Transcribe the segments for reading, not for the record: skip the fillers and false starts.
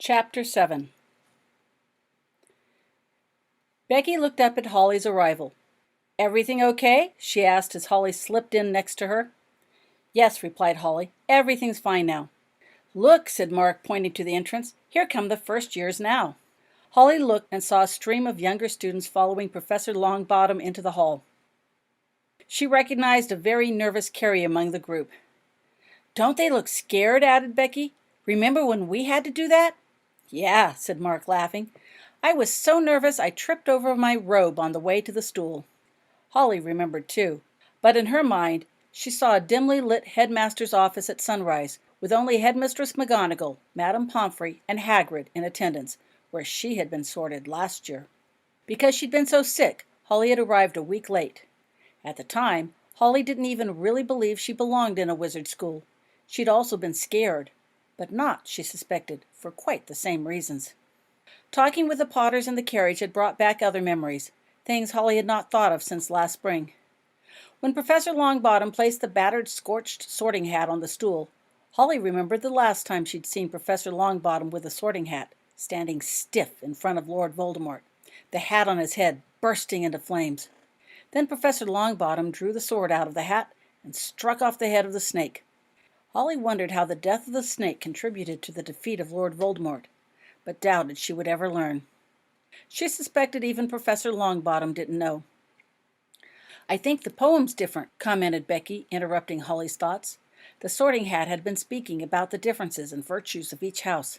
Chapter 7. Becky looked up at Holly's arrival. "Everything okay?" she asked as Holly slipped in next to her. "Yes," replied Holly. "Everything's fine now." "Look," said Mark, pointing to the entrance. "Here come the first years now." Holly looked and saw a stream of younger students following Professor Longbottom into the hall. She recognized a very nervous Carrie among the group. "Don't they look scared?" added Becky. "Remember when we had to do that?" "Yeah," said Mark, laughing. "I was so nervous I tripped over my robe on the way to the stool." Holly remembered too, but in her mind she saw a dimly lit headmaster's office at sunrise, with only Headmistress McGonagall, Madame Pomfrey, and Hagrid in attendance, where she had been sorted last year. Because she'd been so sick, Holly had arrived a week late. At the time, Holly didn't even really believe she belonged in a wizard school. She'd also been scared, but not, she suspected, for quite the same reasons. Talking with the Potters in the carriage had brought back other memories, things Holly had not thought of since last spring. When Professor Longbottom placed the battered, scorched sorting hat on the stool, Holly remembered the last time she'd seen Professor Longbottom with a sorting hat, standing stiff in front of Lord Voldemort, the hat on his head bursting into flames. Then Professor Longbottom drew the sword out of the hat and struck off the head of the snake. Holly wondered how the death of the snake contributed to the defeat of Lord Voldemort, but doubted she would ever learn. She suspected even Professor Longbottom didn't know. "I think the poem's different," commented Becky, interrupting Holly's thoughts. The sorting hat had been speaking about the differences and virtues of each house.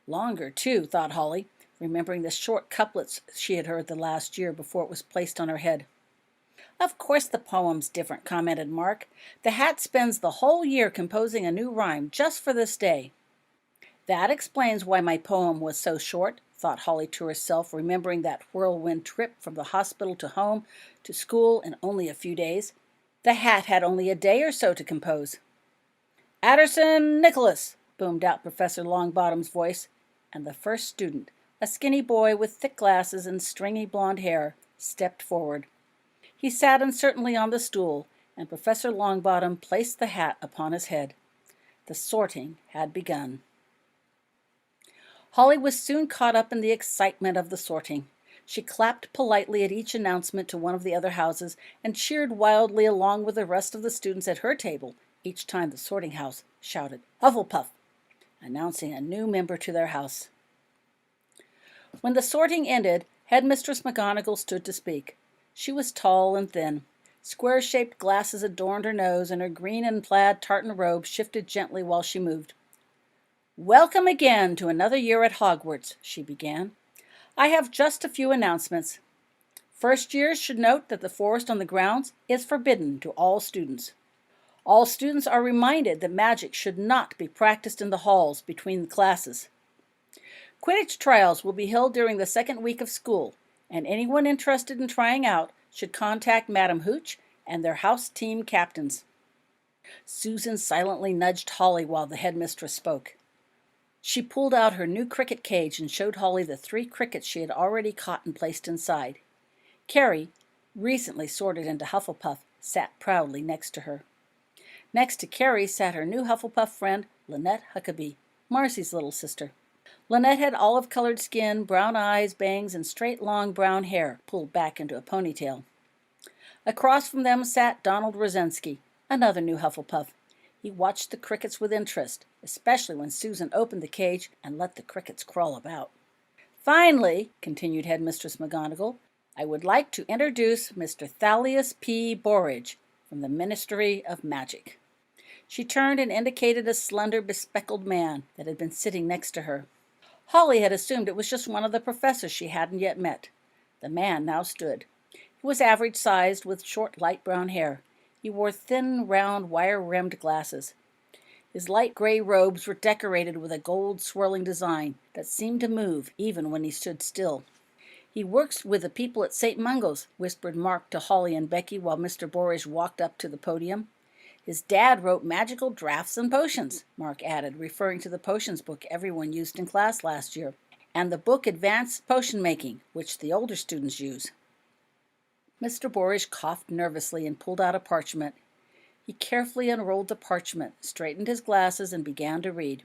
Longer, too, thought Holly, remembering the short couplets she had heard the last year before it was placed on her head. "Of course the poem's different," commented Mark. "The hat spends the whole year composing a new rhyme just for this day." "That explains why my poem was so short," thought Holly to herself, remembering that whirlwind trip from the hospital to home to school in only a few days. The hat had only a day or so to compose. "Adderson Nicholas!" boomed out Professor Longbottom's voice, and the first student, a skinny boy with thick glasses and stringy blonde hair, stepped forward. He sat uncertainly on the stool, and Professor Longbottom placed the hat upon his head. The sorting had begun. Holly was soon caught up in the excitement of the sorting. She clapped politely at each announcement to one of the other houses and cheered wildly along with the rest of the students at her table each time the sorting house shouted "Hufflepuff," announcing a new member to their house. When the sorting ended, Headmistress McGonagall stood to speak. She was tall and thin. Square-shaped glasses adorned her nose, and her green and plaid tartan robe shifted gently while she moved. "Welcome again to another year at Hogwarts," she began. "I have just a few announcements. First years should note that the forest on the grounds is forbidden to all students. All students are reminded that magic should not be practiced in the halls between the classes. Quidditch trials will be held during the second week of school, and anyone interested in trying out should contact Madam Hooch and their house team captains." Susan silently nudged Holly while the headmistress spoke. She pulled out her new cricket cage and showed Holly the 3 crickets she had already caught and placed inside. Carrie, recently sorted into Hufflepuff, sat proudly next to her. Next to Carrie sat her new Hufflepuff friend, Lynette Huckabee, Marcy's little sister. Lynette had olive-colored skin, brown eyes, bangs, and straight, long brown hair pulled back into a ponytail. Across from them sat Donald Rosensky, another new Hufflepuff. He watched the crickets with interest, especially when Susan opened the cage and let the crickets crawl about. "Finally," continued Headmistress McGonagall, "I would like to introduce Mr. Thalius P. Borridge from the Ministry of Magic." She turned and indicated a slender, bespectacled man that had been sitting next to her. Holly had assumed it was just one of the professors she hadn't yet met. The man now stood. He was average-sized, with short, light brown hair. He wore thin, round, wire-rimmed glasses. His light gray robes were decorated with a gold swirling design that seemed to move even when he stood still. "He works with the people at St. Mungo's," whispered Mark to Holly and Becky while Mr. Borridge walked up to the podium. "His dad wrote magical drafts and potions," Mark added, referring to the potions book everyone used in class last year, "and the book Advanced Potion Making, which the older students use." Mr. Borridge coughed nervously and pulled out a parchment. He carefully unrolled the parchment, straightened his glasses, and began to read.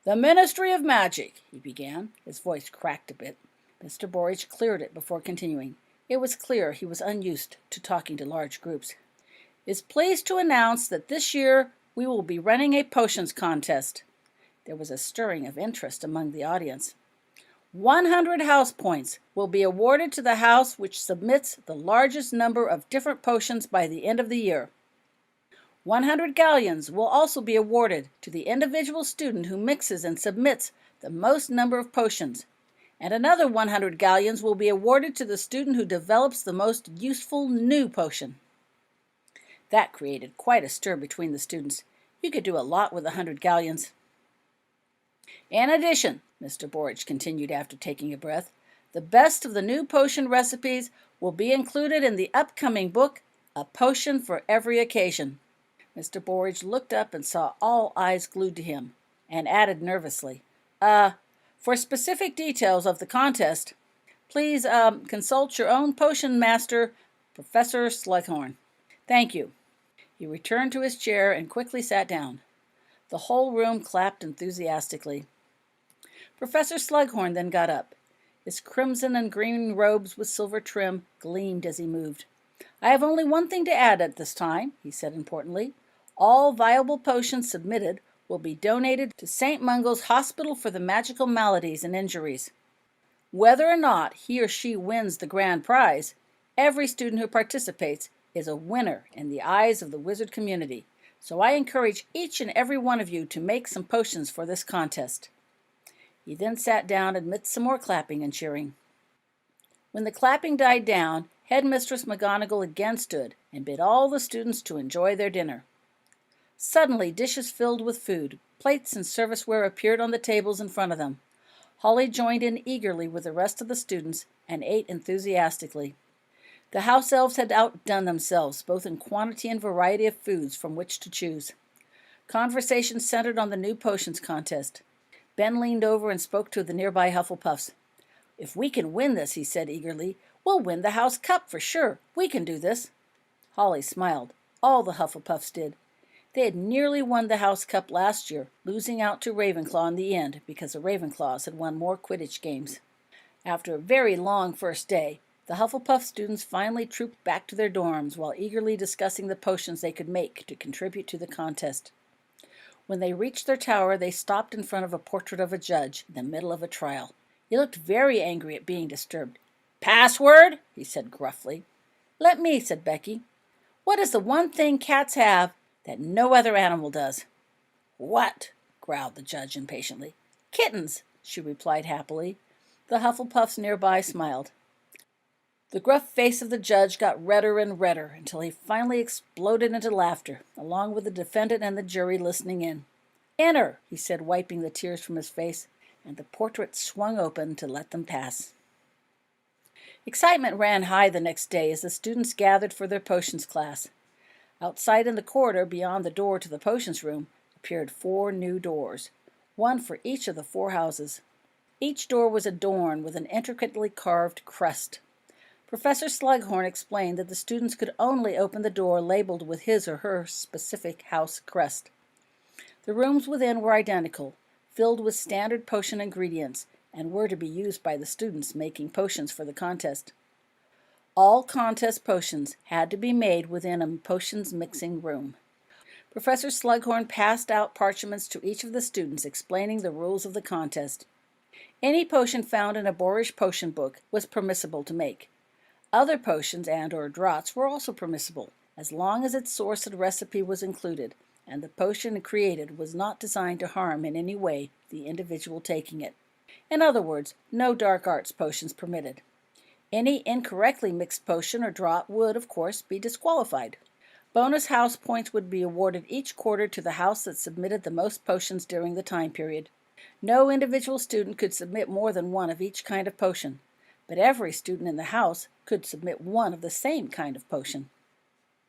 The Ministry of Magic, he began. His voice cracked a bit. Mr. Borage cleared it before continuing. It was clear he was unused to talking to large groups. Is pleased to announce that this year we will be running a potions contest. There was a stirring of interest among the audience. 100 house points will be awarded to the house which submits the largest number of different potions by the end of the year. 100 galleons will also be awarded to the individual student who mixes and submits the most number of potions, and another 100 galleons will be awarded to the student who develops the most useful new potion. That created quite a stir between the students. You could do a lot with 100 galleons. In addition, Mr. Borage continued after taking a breath, the best of the new potion recipes will be included in the upcoming book, A Potion for Every Occasion. Mr. Borage looked up and saw all eyes glued to him, and added nervously, for specific details of the contest, please consult your own potion master, Professor Slughorn. Thank you. He returned to his chair and quickly sat down. The whole room clapped enthusiastically. Professor Slughorn then got up. His crimson and green robes with silver trim gleamed as he moved. I have only one thing to add at this time, he said importantly. All viable potions submitted will be donated to St. Mungo's Hospital for the Magical Maladies and Injuries. Whether or not he or she wins the grand prize, every student who participates is a winner in the eyes of the wizard community, so I encourage each and every one of you to make some potions for this contest. He then sat down amidst some more clapping and cheering. When the clapping died down, Headmistress McGonagall again stood and bid all the students to enjoy their dinner. Suddenly, dishes filled with food, plates and serviceware appeared on the tables in front of them. Holly joined in eagerly with the rest of the students and ate enthusiastically. The house elves had outdone themselves, both in quantity and variety of foods from which to choose. Conversation centered on the new potions contest. Ben leaned over and spoke to the nearby Hufflepuffs. If we can win this, he said eagerly, we'll win the House Cup for sure. We can do this. Holly smiled. All the Hufflepuffs did. They had nearly won the House Cup last year, losing out to Ravenclaw in the end because the Ravenclaws had won more Quidditch games. After a very long first day, the Hufflepuff students finally trooped back to their dorms while eagerly discussing the potions they could make to contribute to the contest. When they reached their tower, they stopped in front of a portrait of a judge in the middle of a trial. He looked very angry at being disturbed. "Password?" he said gruffly. "Let me," said Becky. "What is the one thing cats have that no other animal does?" "What?" growled the judge impatiently. "Kittens," she replied happily. The Hufflepuffs nearby smiled. The gruff face of the judge got redder and redder until he finally exploded into laughter, along with the defendant and the jury listening in. "Enter," he said, wiping the tears from his face, and the portrait swung open to let them pass. Excitement ran high the next day as the students gathered for their potions class. Outside in the corridor beyond the door to the potions room appeared 4 new doors, one for each of the 4 houses. Each door was adorned with an intricately carved crest. Professor Slughorn explained that the students could only open the door labeled with his or her specific house crest. The rooms within were identical, filled with standard potion ingredients, and were to be used by the students making potions for the contest. All contest potions had to be made within a potions mixing room. Professor Slughorn passed out parchments to each of the students explaining the rules of the contest. Any potion found in a boorish potion book was permissible to make. Other potions and or draughts were also permissible, as long as its source and recipe was included, and the potion created was not designed to harm in any way the individual taking it. In other words, no dark arts potions permitted. Any incorrectly mixed potion or draught would, of course, be disqualified. Bonus house points would be awarded each quarter to the house that submitted the most potions during the time period. No individual student could submit more than one of each kind of potion, but every student in the house could submit one of the same kind of potion.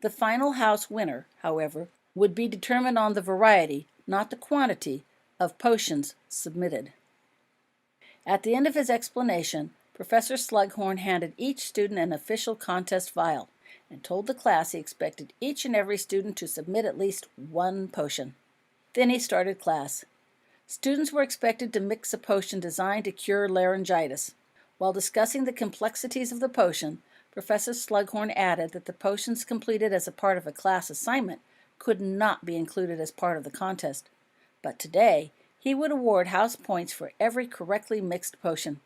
The final house winner, however, would be determined on the variety, not the quantity, of potions submitted. At the end of his explanation, Professor Slughorn handed each student an official contest file and told the class he expected each and every student to submit at least 1 potion. Then he started class. Students were expected to mix a potion designed to cure laryngitis. While discussing the complexities of the potion, Professor Slughorn added that the potions completed as a part of a class assignment could not be included as part of the contest. But today, he would award house points for every correctly mixed potion.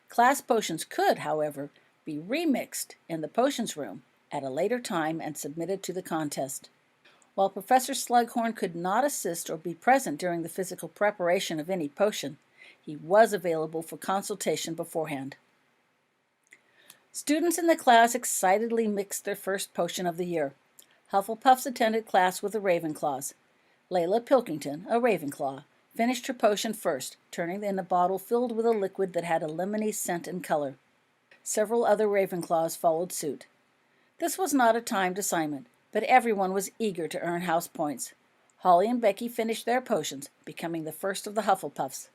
Class potions could, however, be remixed in the potions room at a later time and submitted to the contest. While Professor Slughorn could not assist or be present during the physical preparation of any potion, he was available for consultation beforehand. Students in the class excitedly mixed their first potion of the year. Hufflepuffs attended class with the Ravenclaws. Layla Pilkington, a Ravenclaw, finished her potion first, turning in a bottle filled with a liquid that had a lemony scent and color. Several other Ravenclaws followed suit. This was not a timed assignment, but everyone was eager to earn house points. Holly and Becky finished their potions, becoming the first of the Hufflepuffs.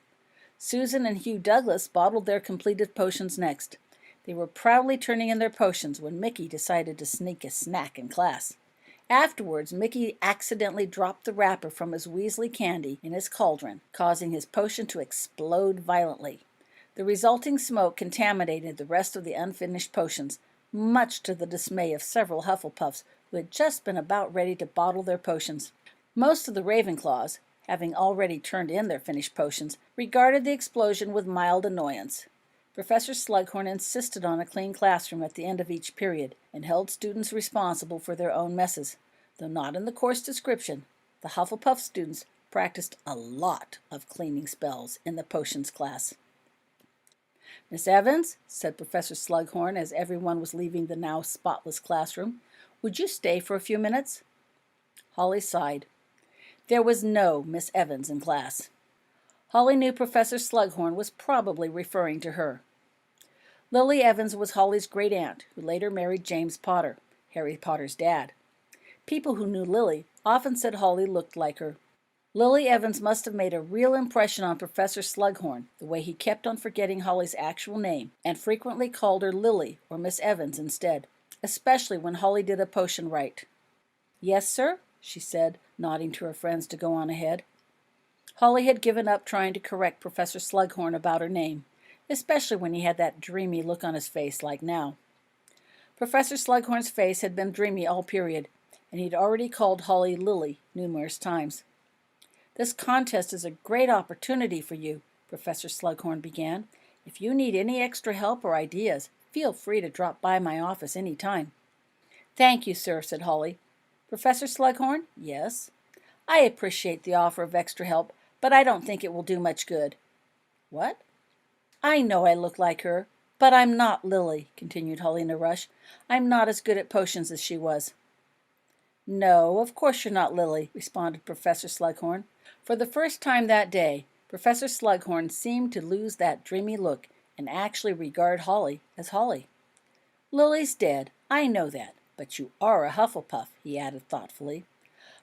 Susan and Hugh Douglas bottled their completed potions next. They were proudly turning in their potions when Mickey decided to sneak a snack in class. Afterwards, Mickey accidentally dropped the wrapper from his Weasley candy in his cauldron, causing his potion to explode violently. The resulting smoke contaminated the rest of the unfinished potions, much to the dismay of several Hufflepuffs who had just been about ready to bottle their potions. Most of the Ravenclaws, having already turned in their finished potions, regarded the explosion with mild annoyance. Professor Slughorn insisted on a clean classroom at the end of each period and held students responsible for their own messes. Though not in the course description, the Hufflepuff students practiced a lot of cleaning spells in the potions class. "Miss Evans," said Professor Slughorn as everyone was leaving the now spotless classroom, "would you stay for a few minutes?" Holly sighed. There was no Miss Evans in class. Holly knew Professor Slughorn was probably referring to her. Lily Evans was Holly's great-aunt, who later married James Potter, Harry Potter's dad. People who knew Lily often said Holly looked like her. Lily Evans must have made a real impression on Professor Slughorn, the way he kept on forgetting Holly's actual name and frequently called her Lily or Miss Evans instead, especially when Holly did a potion right. "Yes, sir," she said, nodding to her friends to go on ahead. Holly had given up trying to correct Professor Slughorn about her name, especially when he had that dreamy look on his face like now. Professor Slughorn's face had been dreamy all period, and he'd already called Holly Lily numerous times. "This contest is a great opportunity for you," Professor Slughorn began. "If you need any extra help or ideas, feel free to drop by my office any time." "Thank you, sir," said Holly. "Professor Slughorn?" "Yes." "I appreciate the offer of extra help, but I don't think it will do much good." "What?" "I know I look like her, but I'm not Lily," continued Holly in a rush. "I'm not as good at potions as she was." "No, of course you're not Lily," responded Professor Slughorn. For the first time that day, Professor Slughorn seemed to lose that dreamy look and actually regard Holly as Holly. "Lily's dead, I know that, but you are a Hufflepuff," he added thoughtfully.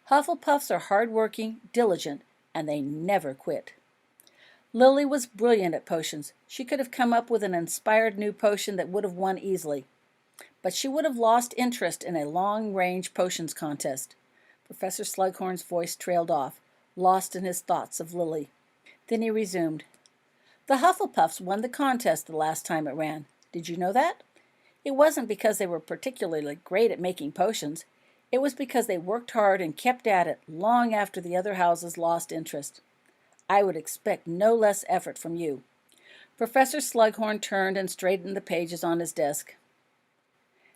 "Hufflepuffs are hard-working, diligent, and they never quit." Lily was brilliant at potions. She could have come up with an inspired new potion that would have won easily. But she would have lost interest in a long-range potions contest. Professor Slughorn's voice trailed off, lost in his thoughts of Lily. Then he resumed. "The Hufflepuffs won the contest the last time it ran. Did you know that? It wasn't because they were particularly great at making potions. It was because they worked hard and kept at it long after the other houses lost interest. I would expect no less effort from you." Professor Slughorn turned and straightened the pages on his desk.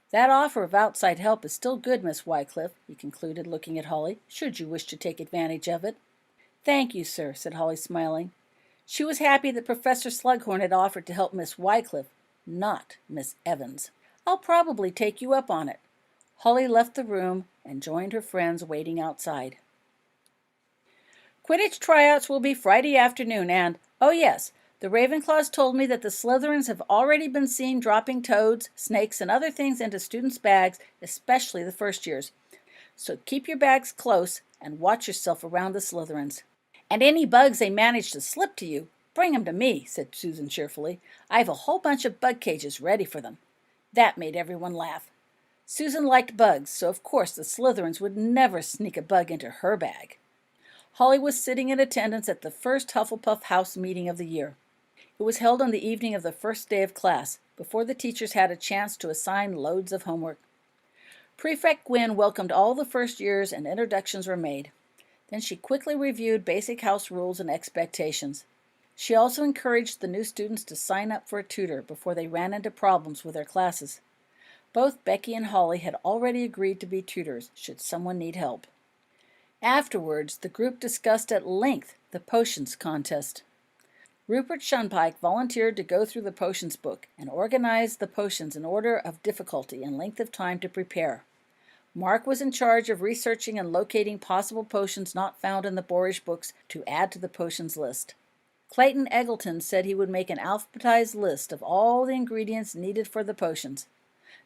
"That offer of outside help is still good, Miss Wycliffe," he concluded, looking at Holly, "should you wish to take advantage of it." "Thank you, sir," said Holly, smiling. She was happy that Professor Slughorn had offered to help Miss Wycliffe, not Miss Evans. "I'll probably take you up on it." Holly left the room and joined her friends waiting outside. "Quidditch tryouts will be Friday afternoon, and, oh yes, the Ravenclaws told me that the Slytherins have already been seen dropping toads, snakes, and other things into students' bags, especially the first years. So keep your bags close and watch yourself around the Slytherins. And any bugs they manage to slip to you, bring 'em to me," said Susan cheerfully. "I have a whole bunch of bug cages ready for them." That made everyone laugh. Susan liked bugs, so of course the Slytherins would never sneak a bug into her bag. Holly was sitting in attendance at the first Hufflepuff House meeting of the year. It was held on the evening of the first day of class, before the teachers had a chance to assign loads of homework. Prefect Gwyn welcomed all the first years and introductions were made. Then she quickly reviewed basic house rules and expectations. She also encouraged the new students to sign up for a tutor before they ran into problems with their classes. Both Becky and Holly had already agreed to be tutors should someone need help. Afterwards, the group discussed at length the potions contest. Rupert Shunpike volunteered to go through the potions book and organize the potions in order of difficulty and length of time to prepare. Mark was in charge of researching and locating possible potions not found in the boorish books to add to the potions list. Clayton Eggleton said he would make an alphabetized list of all the ingredients needed for the potions.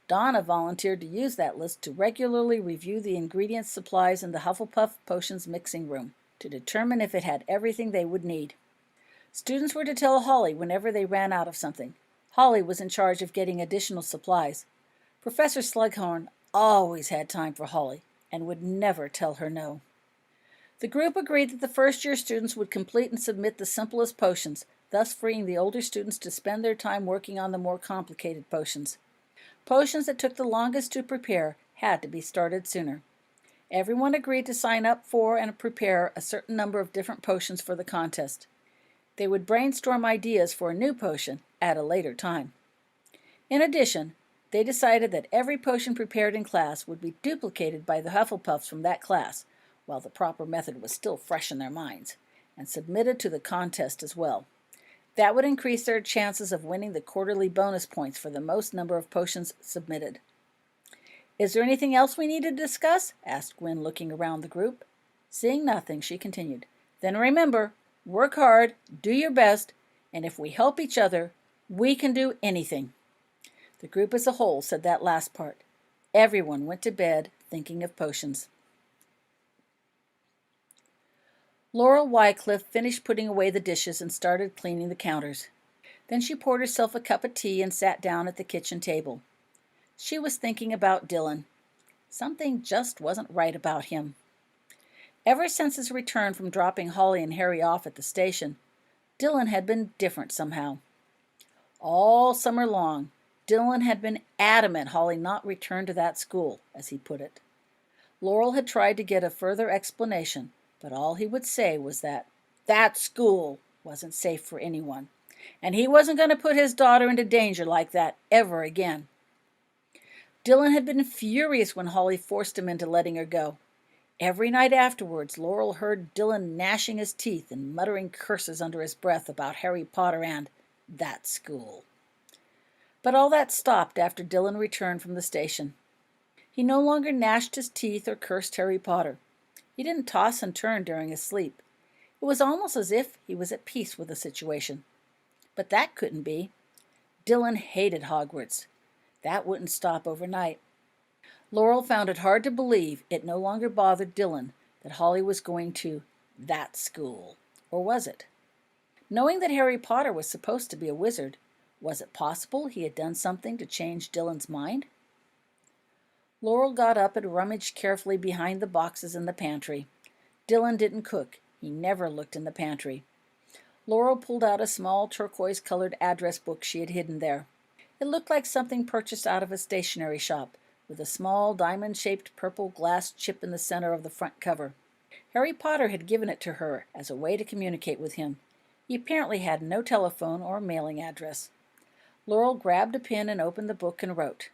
Donna volunteered to use that list to regularly review the ingredient supplies in the Hufflepuff Potions mixing room to determine if it had everything they would need. Students were to tell Holly whenever they ran out of something. Holly was in charge of getting additional supplies. Professor Slughorn always had time for Holly and would never tell her no. The group agreed that the first-year students would complete and submit the simplest potions, thus freeing the older students to spend their time working on the more complicated potions. Potions that took the longest to prepare had to be started sooner. Everyone agreed to sign up for and prepare a certain number of different potions for the contest. They would brainstorm ideas for a new potion at a later time. In addition, they decided that every potion prepared in class would be duplicated by the Hufflepuffs from that class, while the proper method was still fresh in their minds, and submitted to the contest as well. That would increase their chances of winning the quarterly bonus points for the most number of potions submitted. "Is there anything else we need to discuss?" asked Gwyn, looking around the group. Seeing nothing, she continued, "Then remember, work hard, do your best, and if we help each other, we can do anything." The group as a whole said that last part. Everyone went to bed thinking of potions. Laurel Wycliffe finished putting away the dishes and started cleaning the counters. Then she poured herself a cup of tea and sat down at the kitchen table. She was thinking about Dylan. Something just wasn't right about him. Ever since his return from dropping Holly and Harry off at the station, Dylan had been different somehow. All summer long, Dylan had been adamant Holly not return to that school, as he put it. Laurel had tried to get a further explanation, but all he would say was that school wasn't safe for anyone, and he wasn't going to put his daughter into danger like that ever again. Dylan had been furious when Holly forced him into letting her go. Every night afterwards, Laurel heard Dylan gnashing his teeth and muttering curses under his breath about Harry Potter and that school. But all that stopped after Dylan returned from the station. He no longer gnashed his teeth or cursed Harry Potter. He didn't toss and turn during his sleep. It was almost as if he was at peace with the situation. But that couldn't be. Dylan hated Hogwarts. That wouldn't stop overnight. Laurel found it hard to believe it no longer bothered Dylan that Holly was going to that school. Or was it? Knowing that Harry Potter was supposed to be a wizard, was it possible he had done something to change Dylan's mind? Laurel got up and rummaged carefully behind the boxes in the pantry. Dylan didn't cook. He never looked in the pantry. Laurel pulled out a small turquoise-colored address book she had hidden there. It looked like something purchased out of a stationery shop, with a small diamond-shaped purple glass chip in the center of the front cover. Harry Potter had given it to her as a way to communicate with him. He apparently had no telephone or mailing address. Laurel grabbed a pen and opened the book and wrote,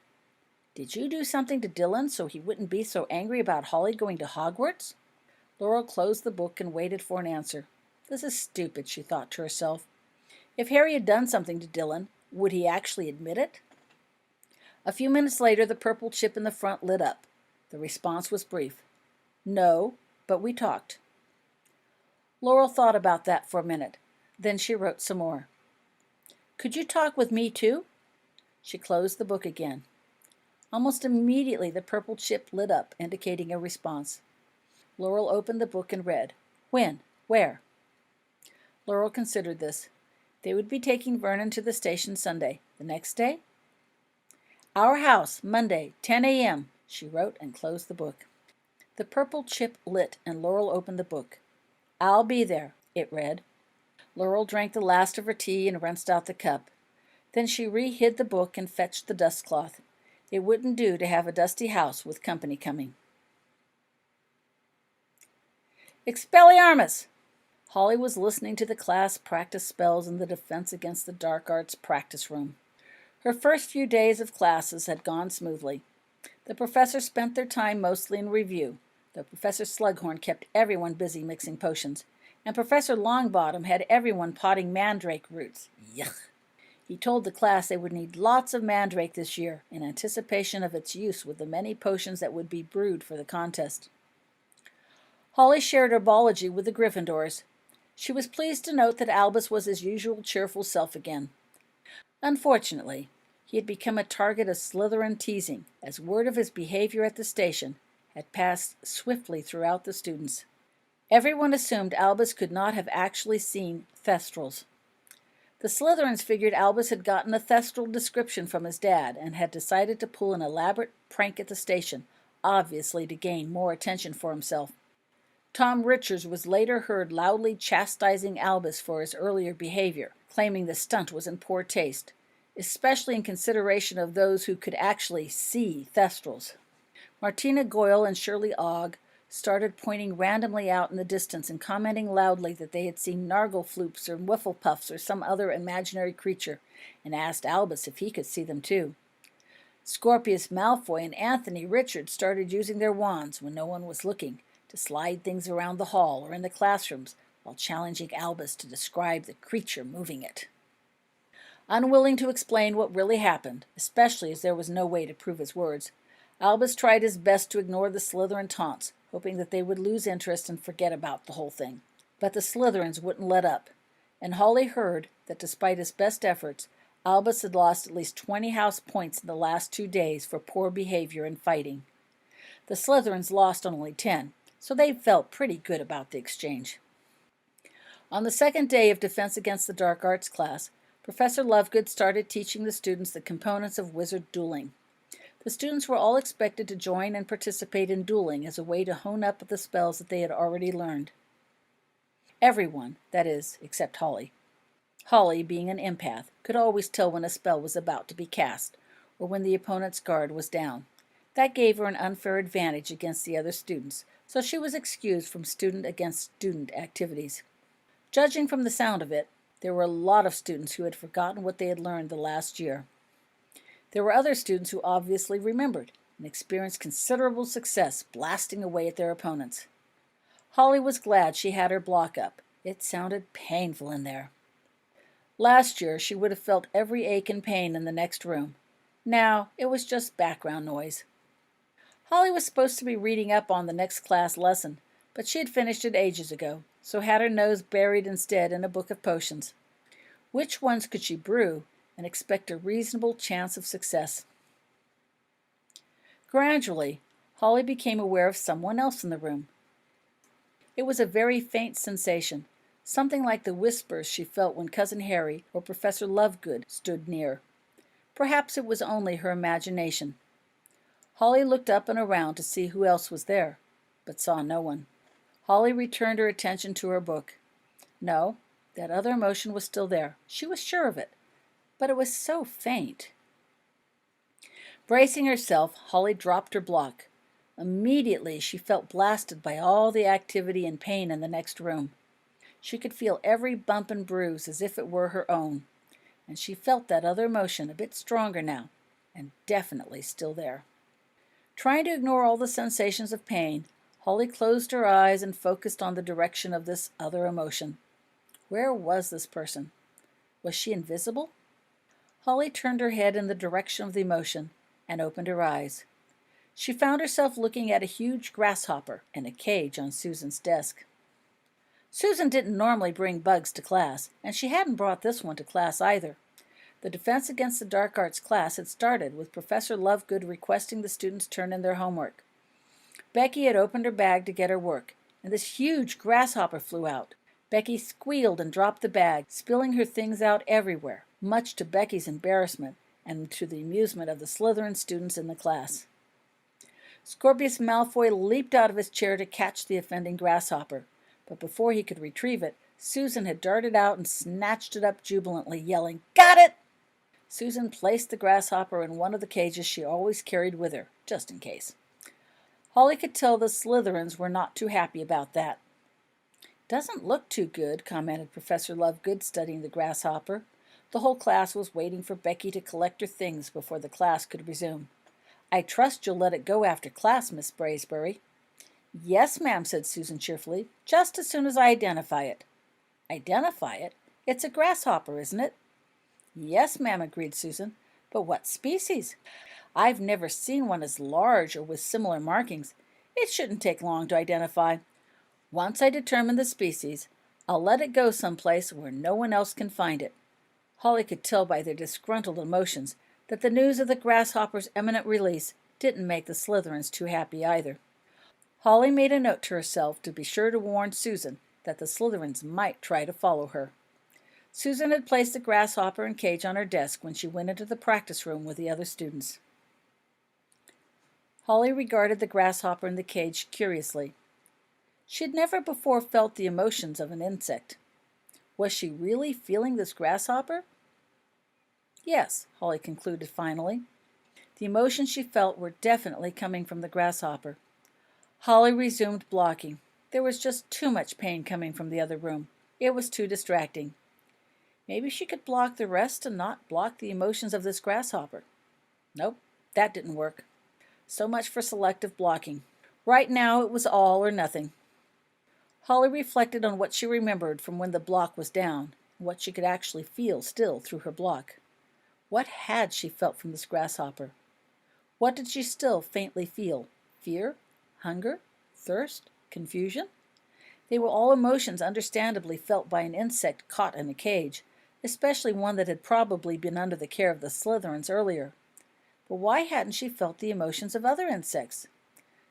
"Did you do something to Dylan so he wouldn't be so angry about Holly going to Hogwarts?" Laurel closed the book and waited for an answer. This is stupid, she thought to herself. If Harry had done something to Dylan, would he actually admit it? A few minutes later, the purple chip in the front lit up. The response was brief. "No, but we talked." Laurel thought about that for a minute. Then she wrote some more. "Could you talk with me too?" She closed the book again. Almost immediately, the purple chip lit up, indicating a response. Laurel opened the book and read, "When? Where?" Laurel considered this. They would be taking Vernon to the station Sunday. The next day? "Our house, Monday, 10 a.m., she wrote and closed the book. The purple chip lit and Laurel opened the book. "I'll be there," it read. Laurel drank the last of her tea and rinsed out the cup. Then she re-hid the book and fetched the dustcloth. It wouldn't do to have a dusty house with company coming. Expelliarmus! Holly was listening to the class practice spells in the Defense Against the Dark Arts practice room. Her first few days of classes had gone smoothly. The professors spent their time mostly in review, though Professor Slughorn kept everyone busy mixing potions, and Professor Longbottom had everyone potting mandrake roots. Yuck! He told the class they would need lots of mandrake this year in anticipation of its use with the many potions that would be brewed for the contest. Holly shared herbology with the Gryffindors. She was pleased to note that Albus was his usual cheerful self again. Unfortunately, he had become a target of Slytherin teasing, as word of his behavior at the station had passed swiftly throughout the students. Everyone assumed Albus could not have actually seen Thestrals. The Slytherins figured Albus had gotten a Thestral description from his dad and had decided to pull an elaborate prank at the station, obviously to gain more attention for himself. Tom Richards was later heard loudly chastising Albus for his earlier behavior, claiming the stunt was in poor taste, especially in consideration of those who could actually see Thestrals. Martina Goyle and Shirley Ogg started pointing randomly out in the distance and commenting loudly that they had seen Narglefloops or Whifflepuffs or some other imaginary creature, and asked Albus if he could see them too. Scorpius Malfoy and Anthony Richards started using their wands when no one was looking to slide things around the hall or in the classrooms while challenging Albus to describe the creature moving it. Unwilling to explain what really happened, especially as there was no way to prove his words, Albus tried his best to ignore the Slytherin taunts, hoping that they would lose interest and forget about the whole thing. But the Slytherins wouldn't let up, and Holly heard that despite his best efforts, Albus had lost at least 20 house points in the last 2 days for poor behavior and fighting. The Slytherins lost only 10, so they felt pretty good about the exchange. On the second day of Defense Against the Dark Arts class, Professor Lovegood started teaching the students the components of wizard dueling. The students were all expected to join and participate in dueling as a way to hone up the spells that they had already learned. Everyone, that is, except Holly. Holly, being an empath, could always tell when a spell was about to be cast, or when the opponent's guard was down. That gave her an unfair advantage against the other students, so she was excused from student-against-student activities. Judging from the sound of it, there were a lot of students who had forgotten what they had learned the last year. There were other students who obviously remembered and experienced considerable success blasting away at their opponents. Holly was glad she had her block up. It sounded painful in there. Last year, she would have felt every ache and pain in the next room. Now, it was just background noise. Holly was supposed to be reading up on the next class lesson, but she had finished it ages ago, so had her nose buried instead in a book of potions. Which ones could she brew and expect a reasonable chance of success? Gradually, Holly became aware of someone else in the room. It was a very faint sensation, something like the whispers she felt when Cousin Harry or Professor Lovegood stood near. Perhaps it was only her imagination. Holly looked up and around to see who else was there, but saw no one. Holly returned her attention to her book. No, that other emotion was still there. She was sure of it, but it was so faint. Bracing herself, Holly dropped her block. Immediately, she felt blasted by all the activity and pain in the next room. She could feel every bump and bruise as if it were her own, and she felt that other emotion a bit stronger now, and definitely still there. Trying to ignore all the sensations of pain, Holly closed her eyes and focused on the direction of this other emotion. Where was this person? Was she invisible? Holly turned her head in the direction of the emotion and opened her eyes. She found herself looking at a huge grasshopper in a cage on Susan's desk. Susan didn't normally bring bugs to class, and she hadn't brought this one to class either. The Defense Against the Dark Arts class had started with Professor Lovegood requesting the students turn in their homework. Becky had opened her bag to get her work, and this huge grasshopper flew out. Becky squealed and dropped the bag, spilling her things out everywhere, much to Becky's embarrassment and to the amusement of the Slytherin students in the class. Scorpius Malfoy leaped out of his chair to catch the offending grasshopper, But before he could retrieve it, Susan had darted out and snatched it up jubilantly, yelling, "Got it!" Susan placed the grasshopper in one of the cages she always carried with her, just in case. Holly could tell the Slytherins were not too happy about that. "Doesn't look too good," commented Professor Lovegood, studying the grasshopper. The whole class was waiting for Becky to collect her things before the class could resume. "I trust you'll let it go after class, Miss Bracebury." "Yes, ma'am," said Susan cheerfully, "just as soon as I identify it." "Identify it? It's a grasshopper, isn't it?" "Yes, ma'am," agreed Susan. "But what species? I've never seen one as large or with similar markings. It shouldn't take long to identify. Once I determine the species, I'll let it go someplace where no one else can find it." Holly could tell by their disgruntled emotions that the news of the grasshopper's imminent release didn't make the Slytherins too happy either. Holly made a note to herself to be sure to warn Susan that the Slytherins might try to follow her. Susan had placed the grasshopper and cage on her desk when she went into the practice room with the other students. Holly regarded the grasshopper in the cage curiously. She had never before felt the emotions of an insect. Was she really feeling this grasshopper? Yes, Holly concluded finally. The emotions she felt were definitely coming from the grasshopper. Holly resumed blocking. There was just too much pain coming from the other room. It was too distracting. Maybe she could block the rest and not block the emotions of this grasshopper. Nope, that didn't work. So much for selective blocking. Right now it was all or nothing. Holly reflected on what she remembered from when the block was down, and what she could actually feel still through her block. What had she felt from this grasshopper? What did she still faintly feel? Fear? Hunger? Thirst? Confusion? They were all emotions understandably felt by an insect caught in a cage, especially one that had probably been under the care of the Slytherins earlier. But why hadn't she felt the emotions of other insects?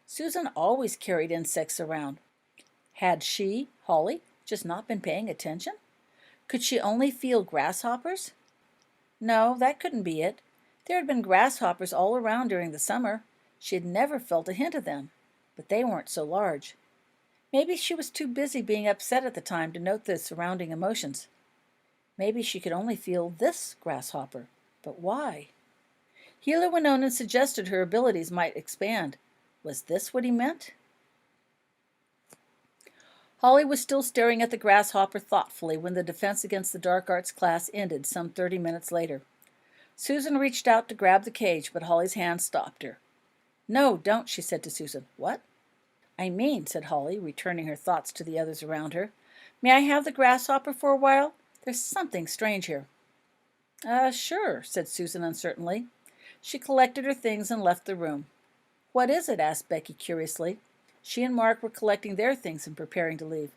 Susan always carried insects around. Had she, Holly, just not been paying attention? Could she only feel grasshoppers? No, that couldn't be it. There had been grasshoppers all around during the summer. She had never felt a hint of them, but they weren't so large. Maybe she was too busy being upset at the time to note the surrounding emotions. Maybe she could only feel this grasshopper. But why? Healer Winonan suggested her abilities might expand. Was this what he meant? Holly was still staring at the grasshopper thoughtfully when the Defense Against the Dark Arts class ended some 30 minutes later. Susan reached out to grab the cage, but Holly's hand stopped her. "No, don't," she said to Susan. "What?" "I mean," said Holly, returning her thoughts to the others around her, "may I have the grasshopper for a while? There's something strange here." Sure," said Susan uncertainly. She collected her things and left the room. "What is it?" asked Becky curiously. She and Mark were collecting their things and preparing to leave.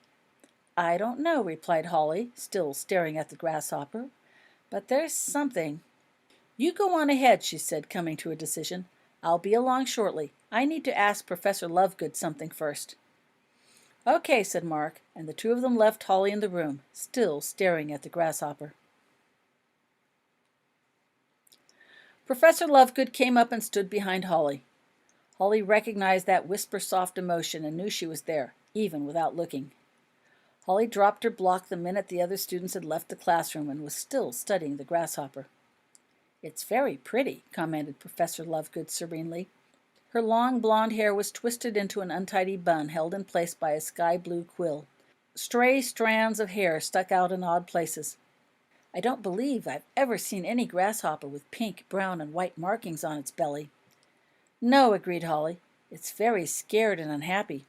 "I don't know," replied Holly, still staring at the grasshopper. "But there's something." "You go on ahead," she said, coming to a decision. "I'll be along shortly. I need to ask Professor Lovegood something first." "Okay," said Mark, and the two of them left Holly in the room, still staring at the grasshopper. Professor Lovegood came up and stood behind Holly. Holly recognized that whisper-soft emotion and knew she was there, even without looking. Holly dropped her block the minute the other students had left the classroom and was still studying the grasshopper. "It's very pretty," commented Professor Lovegood serenely. Her long blonde hair was twisted into an untidy bun held in place by a sky-blue quill. Stray strands of hair stuck out in odd places. "I don't believe I've ever seen any grasshopper with pink, brown, and white markings on its belly." "No," agreed Holly. "It's very scared and unhappy."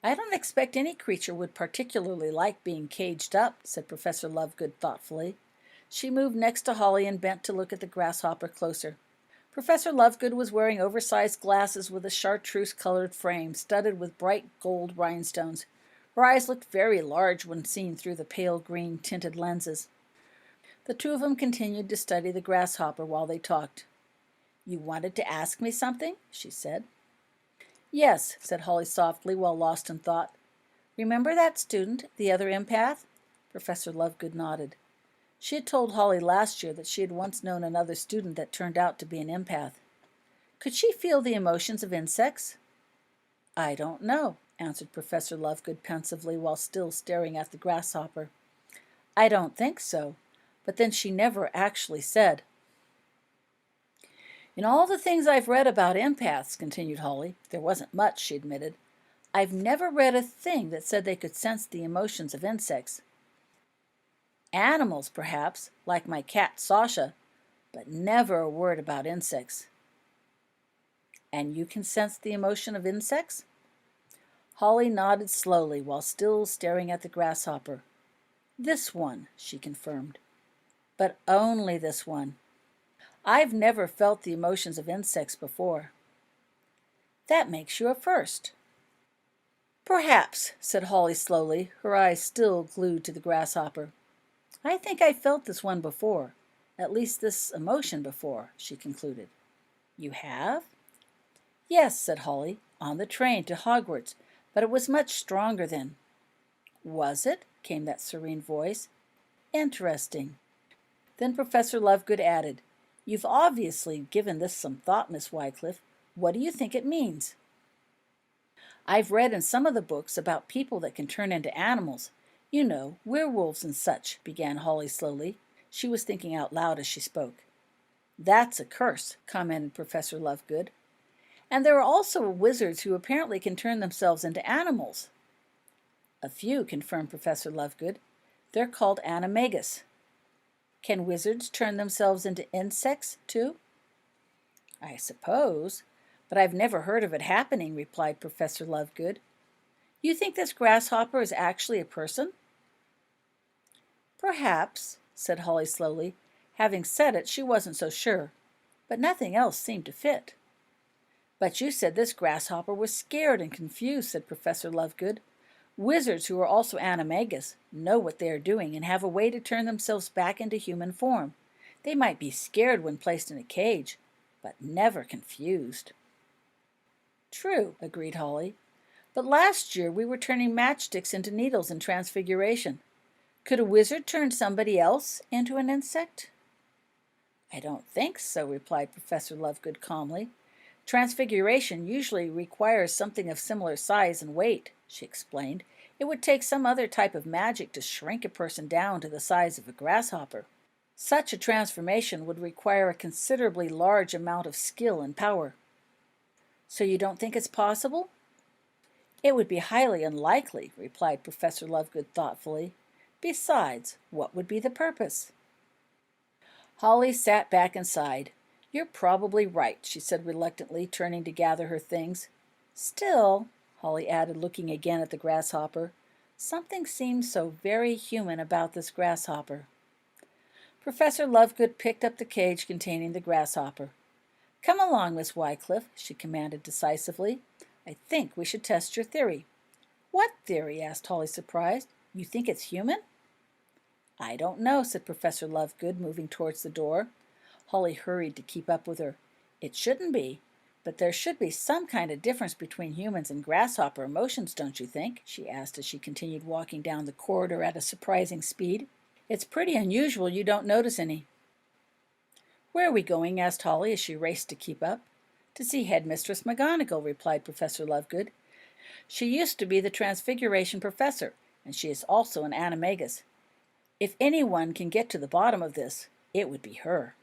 "I don't expect any creature would particularly like being caged up," said Professor Lovegood thoughtfully. She moved next to Holly and bent to look at the grasshopper closer. Professor Lovegood was wearing oversized glasses with a chartreuse-colored frame studded with bright gold rhinestones. Her eyes looked very large when seen through the pale green tinted lenses. The two of them continued to study the grasshopper while they talked. "You wanted to ask me something?" she said. "Yes," said Holly softly while lost in thought. "Remember that student, the other empath?" Professor Lovegood nodded. She had told Holly last year that she had once known another student that turned out to be an empath. Could she feel the emotions of insects? "I don't know." answered Professor Lovegood pensively while still staring at the grasshopper. I don't think so. But then she never actually said. In all the things I've read about empaths, continued Holly, there wasn't much, she admitted. I've never read a thing that said they could sense the emotions of insects. Animals, perhaps, like my cat Sasha, but never a word about insects. And you can sense the emotion of insects? Holly nodded slowly while still staring at the grasshopper. This one, she confirmed. But only this one. I've never felt the emotions of insects before. That makes you a first. Perhaps, said Holly slowly, her eyes still glued to the grasshopper. I think I felt this one before, at least this emotion before, she concluded. You have? Yes, said Holly, on the train to Hogwarts, but it was much stronger then. Was it? Came that serene voice. Interesting. Then Professor Lovegood added, You've obviously given this some thought, Miss Wycliffe. What do you think it means? I've read in some of the books about people that can turn into animals. You know, werewolves and such, began Holly slowly. She was thinking out loud as she spoke. That's a curse, commented Professor Lovegood. And there are also wizards who apparently can turn themselves into animals. A few, confirmed Professor Lovegood. They're called animagus. Can wizards turn themselves into insects, too? I suppose, but I've never heard of it happening, replied Professor Lovegood. You think this grasshopper is actually a person? Perhaps, said Holly slowly. Having said it, she wasn't so sure, but nothing else seemed to fit. But you said this grasshopper was scared and confused, said Professor Lovegood. Wizards who are also animagus know what they are doing and have a way to turn themselves back into human form. They might be scared when placed in a cage, but never confused. True, agreed Holly. But last year we were turning matchsticks into needles in Transfiguration. Could a wizard turn somebody else into an insect? I don't think so, replied Professor Lovegood calmly. Transfiguration usually requires something of similar size and weight, she explained. It would take some other type of magic to shrink a person down to the size of a grasshopper. Such a transformation would require a considerably large amount of skill and power. So you don't think it's possible? It would be highly unlikely, replied Professor Lovegood thoughtfully. Besides, what would be the purpose? Holly sat back and sighed. You're probably right, she said reluctantly, turning to gather her things. Still, Holly added, looking again at the grasshopper, something seems so very human about this grasshopper. Professor Lovegood picked up the cage containing the grasshopper. Come along, Miss Wycliffe, she commanded decisively. I think we should test your theory. What theory? Asked Holly, surprised. You think it's human? I don't know, said Professor Lovegood, moving towards the door. Holly hurried to keep up with her. It shouldn't be, but there should be some kind of difference between humans and grasshopper emotions, don't you think? She asked as she continued walking down the corridor at a surprising speed. It's pretty unusual you don't notice any. Where are we going? Asked Holly as she raced to keep up. To see Headmistress McGonagall, replied Professor Lovegood. She used to be the Transfiguration professor, and she is also an animagus. If anyone can get to the bottom of this, it would be her.